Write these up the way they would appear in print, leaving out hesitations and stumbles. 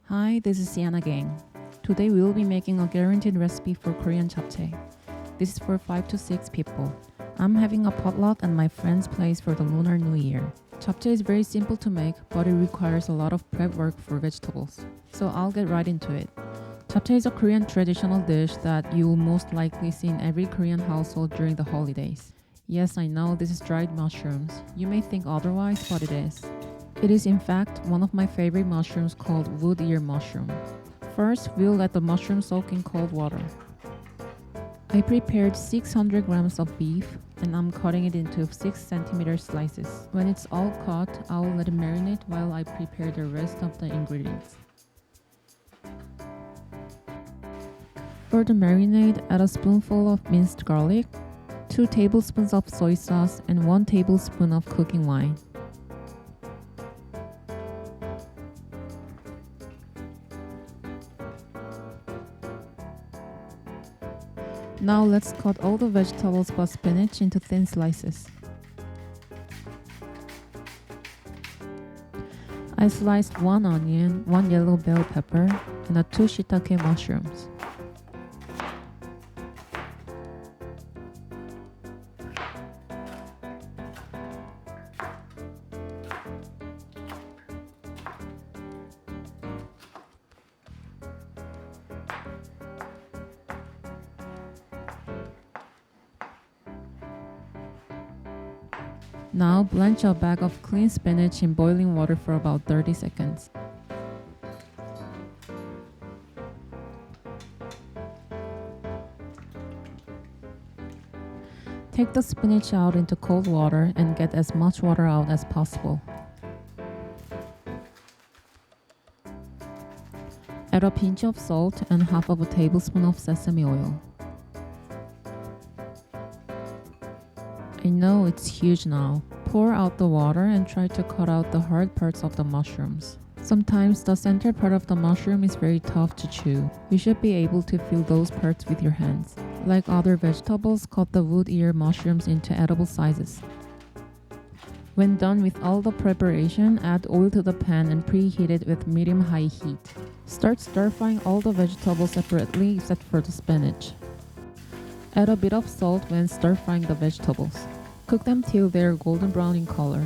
Hi, this is Sienna Gang. Today we will be making a guaranteed recipe for Korean japchae. This is for 5 to 6 people. I'm having a potluck at my friend's place for the Lunar New Year. Japchae is very simple to make, but it requires a lot of prep work for vegetables. So I'll get right into it. Japchae is a Korean traditional dish that you will most likely see in every Korean household during the holidays. Yes, I know this is dried mushrooms. You may think otherwise, but it is. It is in fact one of my favorite mushrooms called wood ear mushroom. First, we'll let the mushroom soak in cold water. I prepared 600 grams of beef and I'm cutting it into 6 centimeter slices. When it's all cut, I'll let it marinate while I prepare the rest of the ingredients. For the marinade, add a spoonful of minced garlic, 2 tablespoons of soy sauce, and 1 tablespoon of cooking wine. Now let's cut all the vegetables but spinach into thin slices. I sliced 1 onion, 1 yellow bell pepper, and 2 shiitake mushrooms. Now blanch a bag of clean spinach in boiling water for about 30 seconds. Take the spinach out into cold water and get as much water out as possible. Add a pinch of salt and half of a tablespoon of sesame oil. I know it's huge now. Pour out the water and try to cut out the hard parts of the mushrooms. Sometimes the center part of the mushroom is very tough to chew. You should be able to feel those parts with your hands. Like other vegetables, cut the wood ear mushrooms into edible sizes. When done with all the preparation, add oil to the pan and preheat it with medium-high heat. Start stir-frying all the vegetables separately except for the spinach. Add a bit of salt when stir-frying the vegetables. Cook them till they're golden brown in color.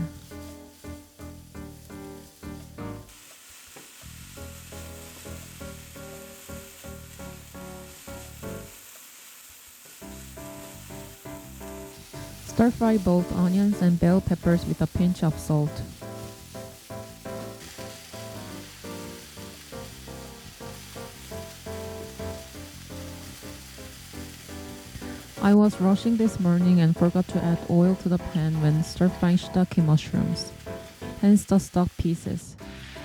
Stir-fry both onions and bell peppers with a pinch of salt. I was rushing this morning and forgot to add oil to the pan when stir-frying shiitake mushrooms, hence the stuck pieces.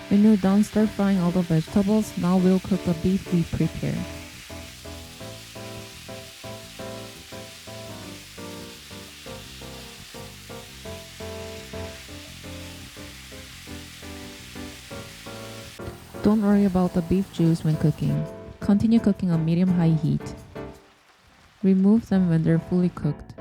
When you're done stir-frying all the vegetables, now we'll cook the beef we prepared. Don't worry about the beef juice when cooking. Continue cooking on medium-high heat. Remove them when they're fully cooked.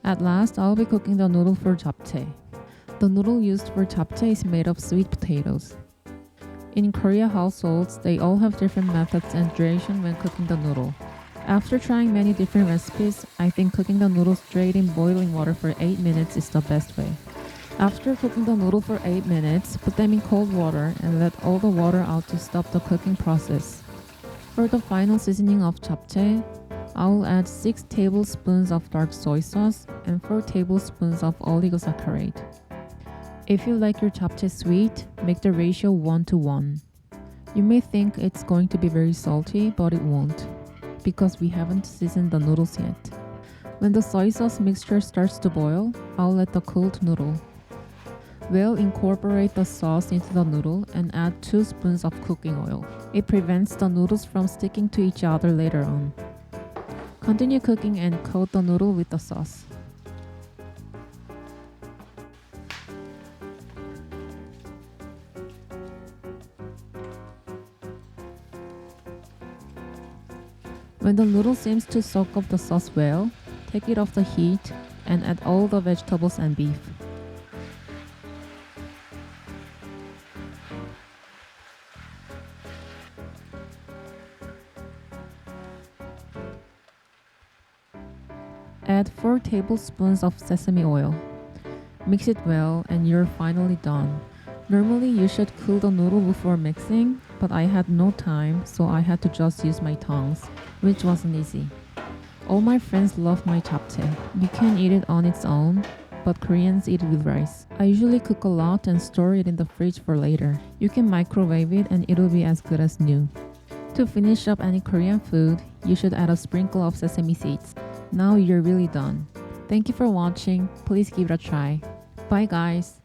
At last, I'll be cooking the noodle for japchae. The noodle used for japchae is made of sweet potatoes. In Korea households, they all have different methods and duration when cooking the noodle. After trying many different recipes, I think cooking the noodles straight in boiling water for 8 minutes is the best way. After cooking the noodle for 8 minutes, put them in cold water and let all the water out to stop the cooking process. For the final seasoning of japchae, I will add 6 tablespoons of dark soy sauce and 4 tablespoons of oligosaccharide. If you like your japchae sweet, make the ratio 1:1. You may think it's going to be very salty, but it won't, because we haven't seasoned the noodles yet. When the soy sauce mixture starts to boil, I'll let the cooled noodle. We'll incorporate the sauce into the noodle and add 2 spoons of cooking oil. It prevents the noodles from sticking to each other later on. Continue cooking and coat the noodle with the sauce. When the noodle seems to soak up the sauce well, take it off the heat and add all the vegetables and beef. Add 4 tablespoons of sesame oil. Mix it well and you're finally done. Normally you should cool the noodle before mixing, but I had no time, so I had to just use my tongs, which wasn't easy. All my friends love my japchae. You can eat it on its own, but Koreans eat it with rice. I usually cook a lot and store it in the fridge for later. You can microwave it and it'll be as good as new. To finish up any Korean food, you should add a sprinkle of sesame seeds. Now you're really done. Thank you for watching. Please give it a try. Bye guys.